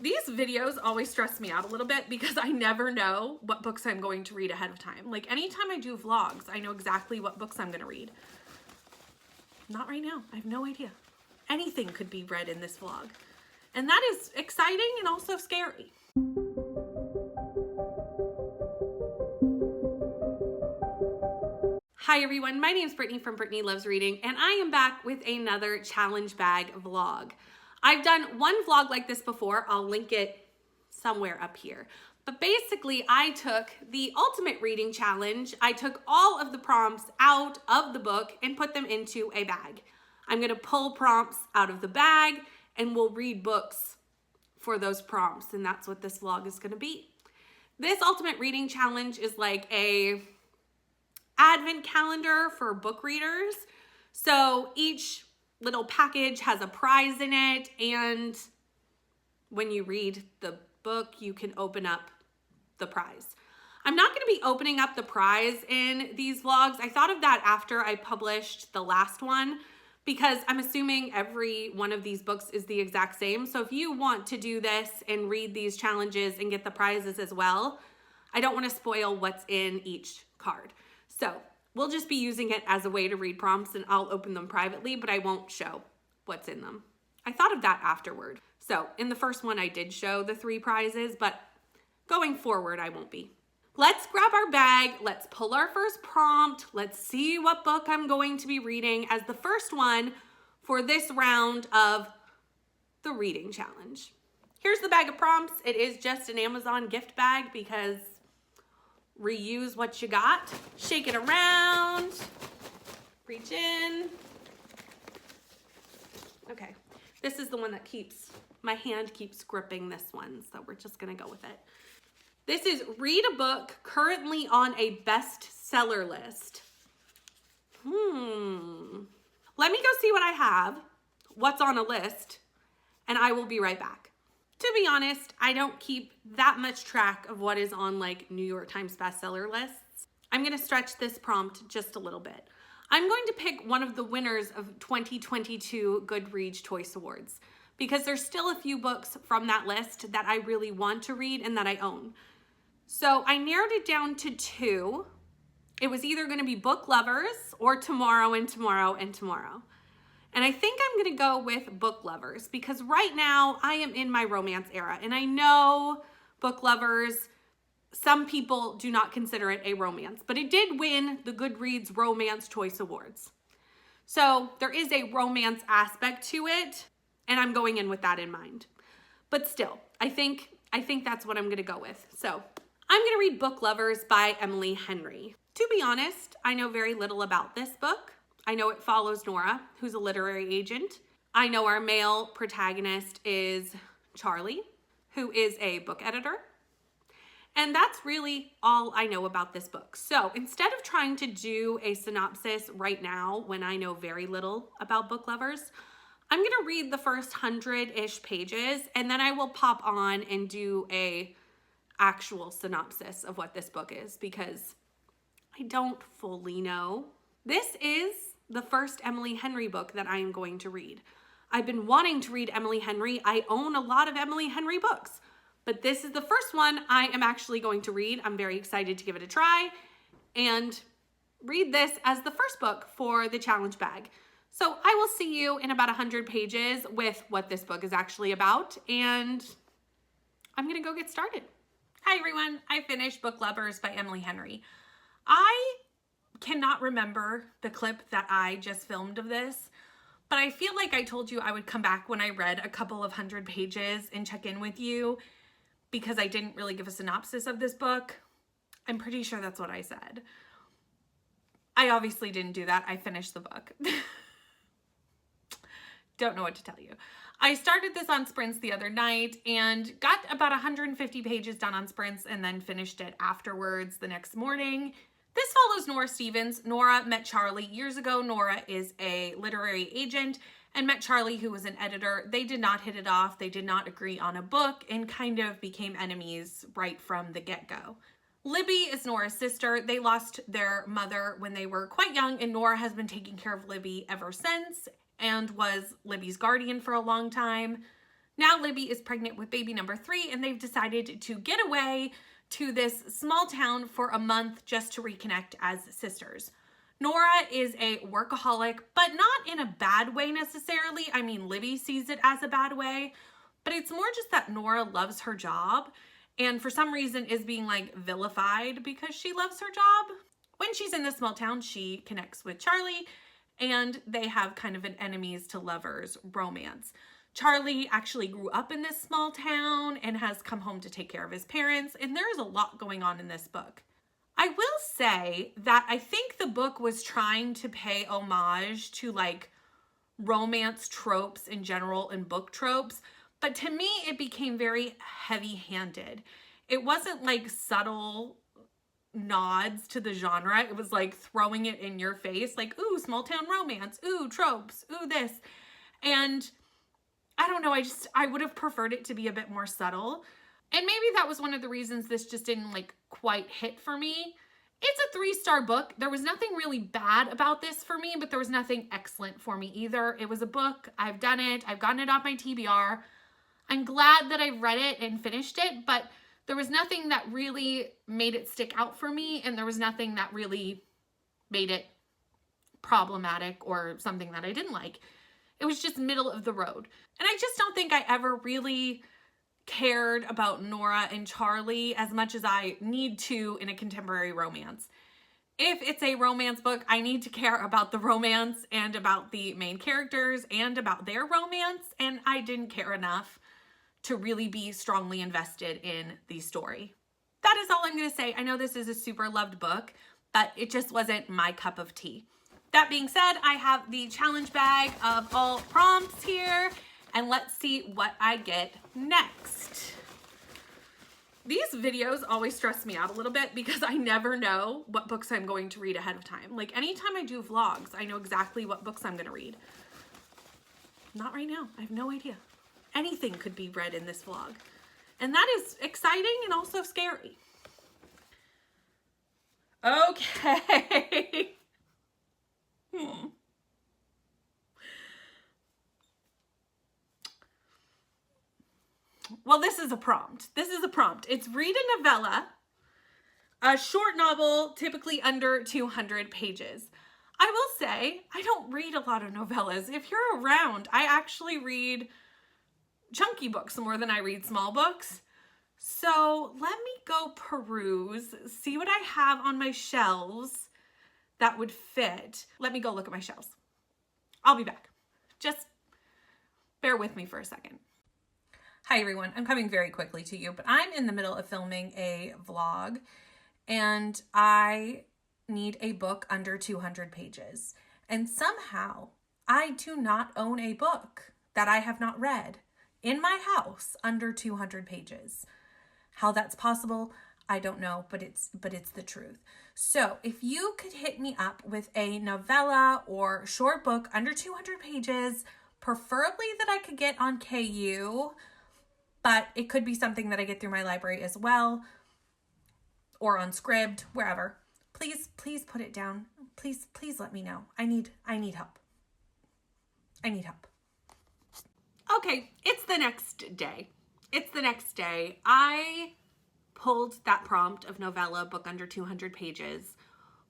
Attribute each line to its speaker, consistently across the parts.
Speaker 1: These videos always stress me out a little bit because I never know what books I'm going to read ahead of time. Like anytime I do vlogs, I know exactly what books I'm going to read. Not right now. I have no idea. Anything could be read in this vlog. And that is exciting and also scary. Hi everyone, my name is Brittany from Brittany Loves Reading, and I am back with another challenge bag vlog. I've done one vlog like this before. I'll link it somewhere up here. But basically, I took the Ultimate Reading Challenge. I took all of the prompts out of the book and put them into a bag. I'm gonna pull prompts out of the bag and we'll read books for those prompts, and that's what this vlog is gonna be. This Ultimate Reading Challenge is like a advent calendar for book readers. So each little package has a prize in it, and when you read the book, you can open up the prize. I'm not going to be opening up the prize in these vlogs. I thought of that after I published the last one, because I'm assuming every one of these books is the exact same. So if you want to do this and read these challenges and get the prizes as well, I don't want to spoil what's in each card. So we'll just be using it as a way to read prompts, and I'll open them privately, but I won't show what's in them. I thought of that afterward. So in the first one, I did show the 3 prizes, but going forward, I won't be. Let's grab our bag. Let's pull our first prompt. Let's see what book I'm going to be reading as the first one for this round of the reading challenge. Here's the bag of prompts. It is just an Amazon gift bag because reuse what you got. Shake it around. Reach in. Okay. This is the one that my hand keeps gripping this one, so we're just gonna go with it. This is read a book currently on a bestseller list. Let me go see what I have, what's on a list, and I will be right back. To be honest, I don't keep that much track of what is on like New York Times bestseller lists. I'm gonna stretch this prompt just a little bit. I'm going to pick one of the winners of 2022 Goodreads Choice Awards, because there's still a few books from that list that I really want to read and that I own. So I narrowed it down to 2. It was either gonna be Book Lovers or Tomorrow and Tomorrow and Tomorrow. And I think I'm gonna go with Book Lovers, because right now I am in my romance era, and I know Book Lovers, some people do not consider it a romance, but it did win the Goodreads Romance Choice Awards. So there is a romance aspect to it, and I'm going in with that in mind. But still, I think that's what I'm gonna go with. So I'm gonna read Book Lovers by Emily Henry. To be honest, I know very little about this book. I know it follows Nora, who's a literary agent. I know our male protagonist is Charlie, who is a book editor. And that's really all I know about this book. So instead of trying to do a synopsis right now when I know very little about Book Lovers, I'm gonna read the first 100-ish pages, and then I will pop on and do a actual synopsis of what this book is, because I don't fully know. This is the first Emily Henry book that I am going to read. I've been wanting to read Emily Henry. I own a lot of Emily Henry books, but this is the first one I am actually going to read. I'm very excited to give it a try and read this as the first book for the challenge bag. So I will see you in about 100 pages with what this book is actually about, and I'm gonna go get started. Hi everyone, I finished Book Lovers by Emily Henry. I cannot remember the clip that I just filmed of this, but I feel like I told you I would come back when I read a couple of 100 pages and check in with you, because I didn't really give a synopsis of this book. I'm pretty sure that's what I said. I obviously didn't do that. I finished the book. Don't know what to tell you. I started this on sprints the other night and got about 150 pages done on sprints, and then finished it afterwards the next morning. This follows Nora Stevens. Nora met Charlie years ago. Nora is a literary agent and met Charlie, who was an editor. They did not hit it off. They did not agree on a book and kind of became enemies right from the get-go. Libby is Nora's sister. They lost their mother when they were quite young, and Nora has been taking care of Libby ever since and was Libby's guardian for a long time. Now Libby is pregnant with baby number 3, and they've decided to get away to this small town for a month just to reconnect as sisters. Nora is a workaholic, but not in a bad way necessarily. I mean, Libby sees it as a bad way, but it's more just that Nora loves her job and for some reason is being like vilified because she loves her job. When she's in this small town, she connects with Charlie and they have kind of an enemies to lovers romance. Charlie actually grew up in this small town and has come home to take care of his parents, and there is a lot going on in this book. I will say that I think the book was trying to pay homage to like romance tropes in general and book tropes, but to me it became very heavy-handed. It wasn't like subtle nods to the genre. It was like throwing it in your face, like, ooh, small town romance, ooh, tropes, ooh, this. And I don't know, I would have preferred it to be a bit more subtle. And maybe that was one of the reasons this just didn't like quite hit for me. It's a 3-star book. There was nothing really bad about this for me, but there was nothing excellent for me either. It was a book. I've done it. I've gotten it off my TBR. I'm glad that I read it and finished it, but there was nothing that really made it stick out for me, and there was nothing that really made it problematic or something that I didn't like. It was just middle of the road. And I just don't think I ever really cared about Nora and Charlie as much as I need to in a contemporary romance. If it's a romance book, I need to care about the romance and about the main characters and about their romance, and I didn't care enough to really be strongly invested in the story. That is all I'm going to say. I know this is a super loved book, but it just wasn't my cup of tea. That being said, I have the challenge bag of all prompts here, and let's see what I get next. These videos always stress me out a little bit because I never know what books I'm going to read ahead of time. Like anytime I do vlogs, I know exactly what books I'm going to read. Not right now. I have no idea. Anything could be read in this vlog. And that is exciting and also scary. Okay. Well, this is a prompt. This is a prompt. It's read a novella, a short novel, typically under 200 pages. I will say, I don't read a lot of novellas. If you're around, I actually read chunky books more than I read small books. So let me go peruse, see what I have on my shelves that would fit. Let me go look at my shelves. I'll be back. Just bear with me for a second. Hi everyone, I'm coming very quickly to you, but I'm in the middle of filming a vlog and I need a book under 200 pages. And somehow I do not own a book that I have not read in my house under 200 pages. How that's possible, I don't know, but it's the truth. So if you could hit me up with a novella or short book under 200 pages, preferably that I could get on KU, but it could be something that I get through my library as well, or on Scribd, wherever. Please put it down. Please let me know. I need help. I need help. Okay, it's the next day. I pulled that prompt of novella, book under 200 pages,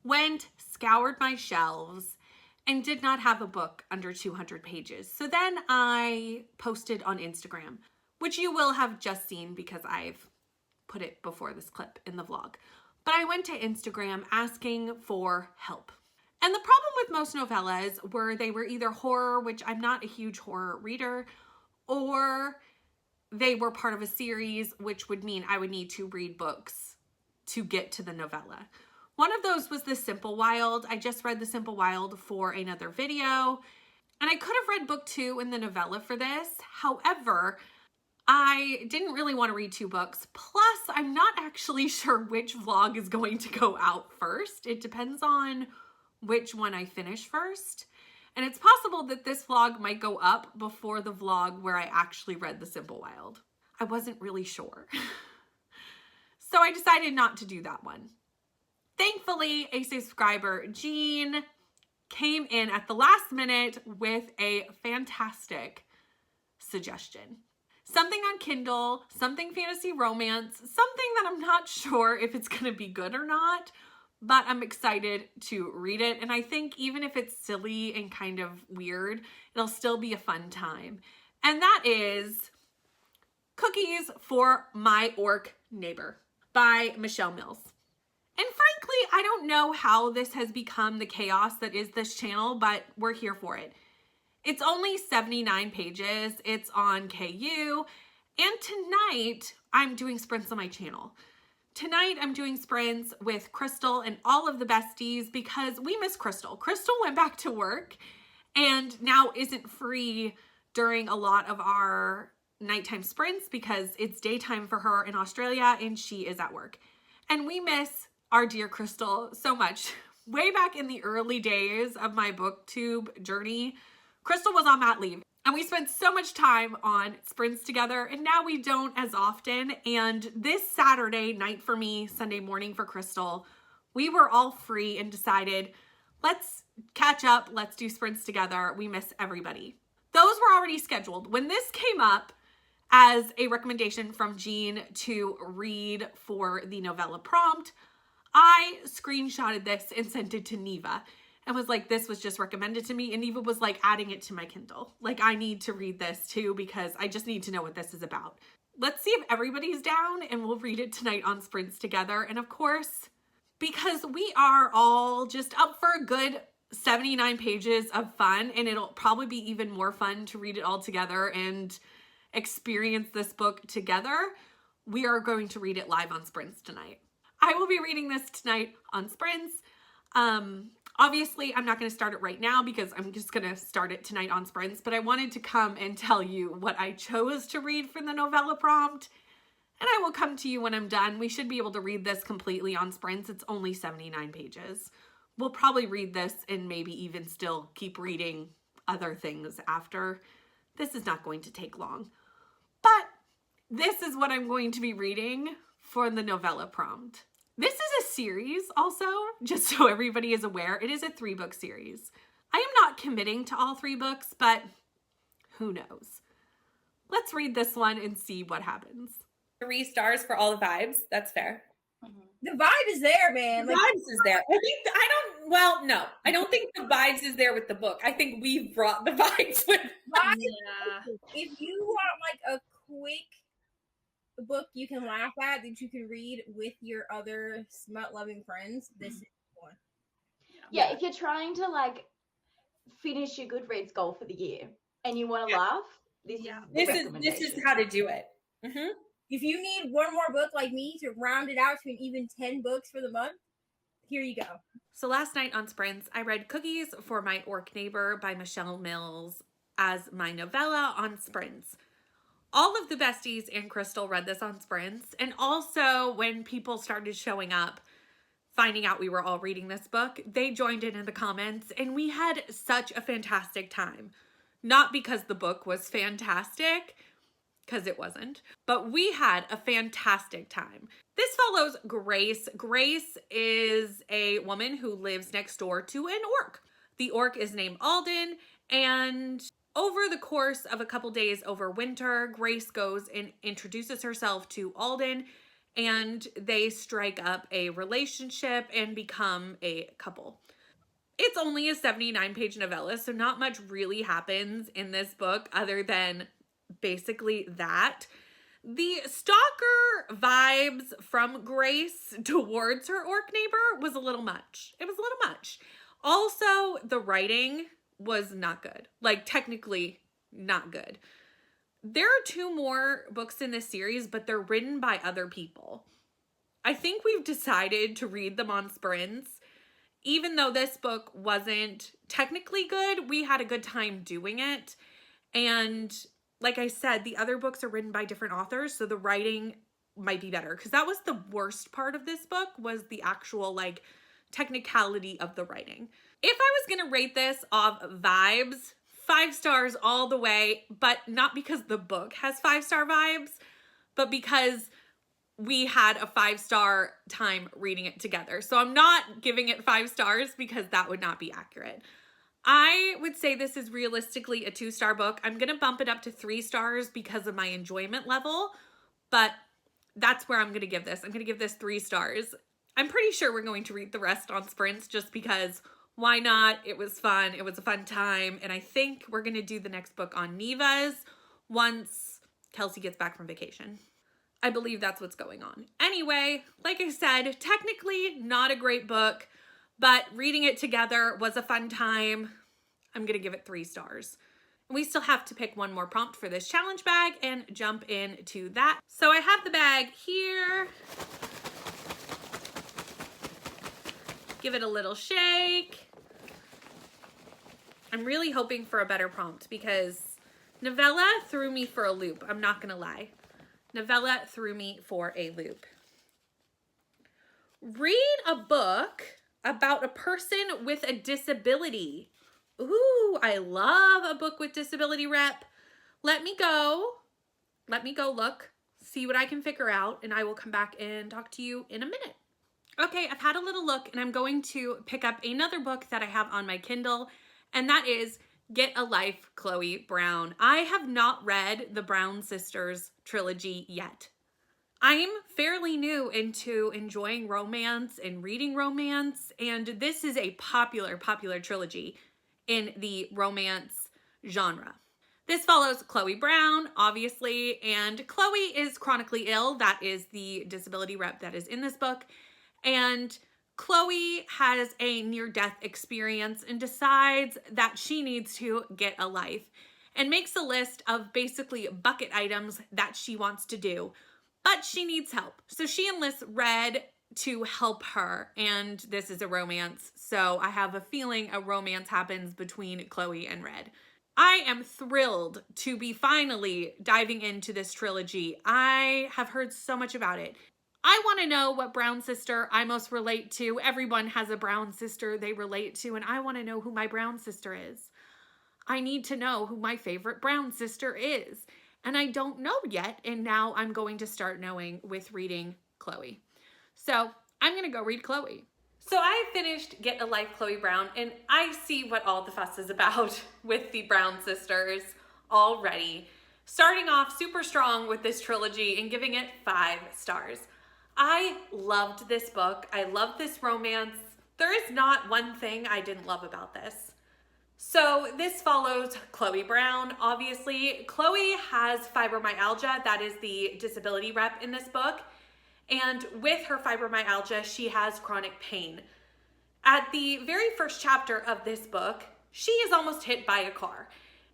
Speaker 1: went, scoured my shelves, and did not have a book under 200 pages. So then I posted on Instagram, which you will have just seen because I've put it before this clip in the vlog. But I went to Instagram asking for help. And the problem with most novellas were they were either horror, which I'm not a huge horror reader, or they were part of a series, which would mean I would need to read books to get to the novella. One of those was The Simple Wild. I just read The Simple Wild for another video, and I could have read book 2 in the novella for this. However, I didn't really want to read 2 books. Plus, I'm not actually sure which vlog is going to go out first. It depends on which one I finish first. And it's possible that this vlog might go up before the vlog where I actually read The Simple Wild. I wasn't really sure. So I decided not to do that one. Thankfully, a subscriber, Jean, came in at the last minute with a fantastic suggestion. something on Kindle, something fantasy romance, something that I'm not sure if it's going to be good or not, but I'm excited to read it. And I think even if it's silly and kind of weird, it'll still be a fun time. And that is Cookies for My Orc Neighbor by Michelle Mills. And frankly, I don't know how this has become the chaos that is this channel, but we're here for it. It's only 79 pages. It's on KU. And tonight, I'm doing sprints on my channel. Tonight, I'm doing sprints with Crystal and all of the besties because we miss Crystal. Crystal went back to work and now isn't free during a lot of our nighttime sprints because it's daytime for her in Australia and she is at work. And we miss our dear Crystal so much. Way back in the early days of my booktube journey, Crystal was on mat leave and we spent so much time on sprints together, and now we don't as often. And this Saturday night for me, Sunday morning for Crystal, we were all free and decided, let's catch up, let's do sprints together. We miss everybody. Those were already scheduled. When this came up as a recommendation from Jean to read for the novella prompt, I screenshotted this and sent it to Neva and was like, this was just recommended to me. And Neva was like adding it to my Kindle. Like, I need to read this too because I just need to know what this is about. Let's see if everybody's down and we'll read it tonight on sprints together. And of course, because we are all just up for a good 79 pages of fun, and it'll probably be even more fun to read it all together and experience this book together, we are going to read it live on sprints tonight. I will be reading this tonight on sprints. Obviously, I'm not going to start it right now because I'm just going to start it tonight on sprints, but I wanted to come and tell you what I chose to read for the novella prompt, and I will come to you when I'm done. We should be able to read this completely on sprints. It's only 79 pages. We'll probably read this and maybe even still keep reading other things after. This is not going to take long, but this is what I'm going to be reading for the novella prompt. This is a series also, just so everybody is aware. It is a 3-book series. I am not committing to all 3 books, but who knows? Let's read this one and see what happens. 3 stars for all the vibes. That's fair.
Speaker 2: The vibe is there, man.
Speaker 1: The vibes is there. I don't think the vibes is there with the book. I think we've brought the vibes with.
Speaker 2: Yeah. If you want like a quick book you can laugh at that you can read with your other smut-loving friends, this is one.
Speaker 3: Yeah, if you're trying to like finish your Goodreads goal for the year and you want to laugh, this
Speaker 1: is how to do it. Mm-hmm.
Speaker 2: If you need one more book like me to round it out to an even 10 books for the month, here you go.
Speaker 1: So last night on sprints, I read Cookies for My Orc Neighbor by Michelle Mills as my novella on sprints. All of the besties and Crystal read this on sprints. And also when people started showing up, finding out we were all reading this book, they joined in the comments and we had such a fantastic time. Not because the book was fantastic, because it wasn't, but we had a fantastic time. This follows Grace. Grace is a woman who lives next door to an orc. The orc is named Alden, and over the course of a couple days over winter, Grace goes and introduces herself to Alden, and they strike up a relationship and become a couple. It's only a 79-page novella, so not much really happens in this book other than basically that. The stalker vibes from Grace towards her orc neighbor was a little much. It was a little much. Also, the writing was not good. Like, technically not good. There are 2 more books in this series, but they're written by other people. I think we've decided to read them on sprints. Even though this book wasn't technically good, we had a good time doing it. And like I said, the other books are written by different authors, so the writing might be better. Because that was the worst part of this book, was the actual like technicality of the writing. If I was going to rate this off vibes, 5 stars all the way, but not because the book has 5-star vibes, but because we had a 5-star time reading it together. So I'm not giving it 5 stars because that would not be accurate. I would say this is realistically a 2-star book. I'm going to bump it up to 3 stars because of my enjoyment level, but that's where I'm going to give this. I'm going to give this 3 stars. I'm pretty sure we're going to read the rest on sprints just because why not? It was fun. It was a fun time. And I think we're going to do the next book on Neva's once Kelsey gets back from vacation. I believe that's what's going on. Anyway, like I said, technically not a great book, but reading it together was a fun time. I'm going to give it 3 stars. We still have to pick one more prompt for this challenge bag and jump into that. So I have the bag here. Give it a little shake. I'm really hoping for a better prompt because Novella threw me for a loop. I'm not going to lie. Novella threw me for a loop. Read a book about a person with a disability. Ooh, I love a book with disability rep. Let me go look, see what I can figure out, and I will come back and talk to you in a minute. Okay, I've had a little look, and I'm going to pick up another book that I have on my Kindle, and that is Get a Life, Chloe Brown. I have not read the Brown Sisters trilogy yet. I'm fairly new into enjoying romance and reading romance, and this is a popular trilogy in the romance genre. This follows Chloe Brown, obviously, and Chloe is chronically ill. That is the disability rep that is in this book. And Chloe has a near-death experience and decides that she needs to get a life and makes a list of basically bucket items that she wants to do, but she needs help. So she enlists Red to help her, and this is a romance, so I have a feeling a romance happens between Chloe and Red. I am thrilled to be finally diving into this trilogy. I have heard so much about it. I want to know what Brown sister I most relate to. Everyone has a Brown sister they relate to, and I want to know who my Brown sister is. I need to know who my favorite Brown sister is, and I don't know yet, and now I'm going to start knowing with reading Chloe. So I'm going to go read Chloe. So I finished Get a Life, Chloe Brown, and I see what all the fuss is about with the Brown sisters already. Starting off super strong with this trilogy and giving it 5 stars. I loved this book. I love this romance. There is not one thing I didn't love about this. So this follows Chloe Brown. Obviously, Chloe has fibromyalgia. That is the disability rep in this book. And with her fibromyalgia, she has chronic pain. At the very first chapter of this book, she is almost hit by a car.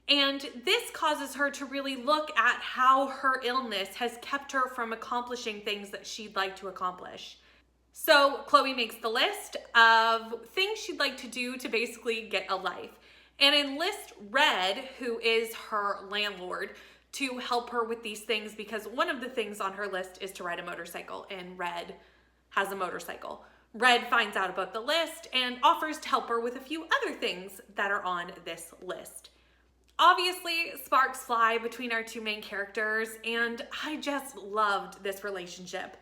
Speaker 1: And this causes her to really look at how her illness has kept her from accomplishing things that she'd like to accomplish. So Chloe makes the list of things she'd like to do to basically get a life and enlist Red, who is her landlord, to help her with these things because one of the things on her list is to ride a motorcycle, and Red has a motorcycle. Red finds out about the list and offers to help her with a few other things that are on this list. Obviously, sparks fly between our 2 main characters, and I just loved this relationship.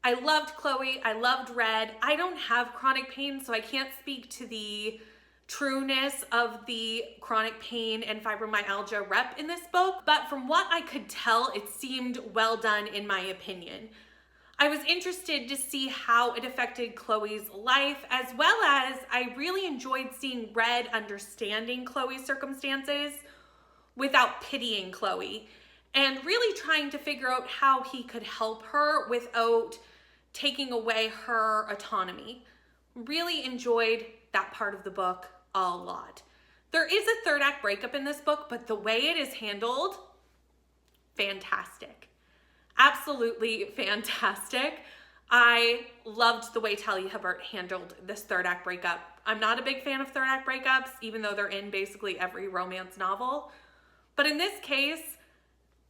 Speaker 1: I loved Chloe, I loved Red. I don't have chronic pain, so I can't speak to the trueness of the chronic pain and fibromyalgia rep in this book, but from what I could tell, it seemed well done in my opinion. I was interested to see how it affected Chloe's life, as well as I really enjoyed seeing Red understanding Chloe's circumstances without pitying Chloe and really trying to figure out how he could help her without taking away her autonomy. Really enjoyed that part of the book a lot. There is a 3rd act breakup in this book, but the way it is handled, fantastic. Absolutely fantastic. I loved the way Talia Hibbert handled this 3rd act breakup. I'm not a big fan of 3rd act breakups, even though they're in basically every romance novel. But in this case,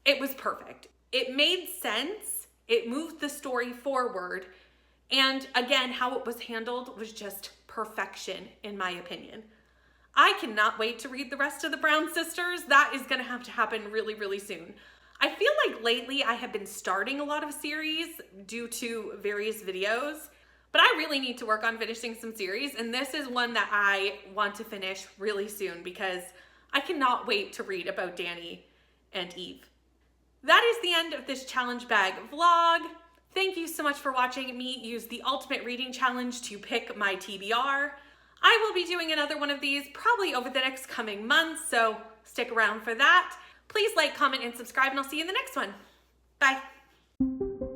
Speaker 1: it was perfect. It made sense. It moved the story forward. And again, how it was handled was just perfection, in my opinion. I cannot wait to read the rest of the Brown sisters. That is going to have to happen really, really soon. I feel like lately I have been starting a lot of series due to various videos, But I really need to work on finishing some series, and this is one that I want to finish really soon because I cannot wait to read about Danny and Eve. That is the end of this challenge bag vlog. Thank you so much for watching me use the ultimate reading challenge to pick my TBR. I will be doing another one of these probably over the next coming months, so stick around for that. Please like, comment, and subscribe, and I'll see you in the next one. Bye.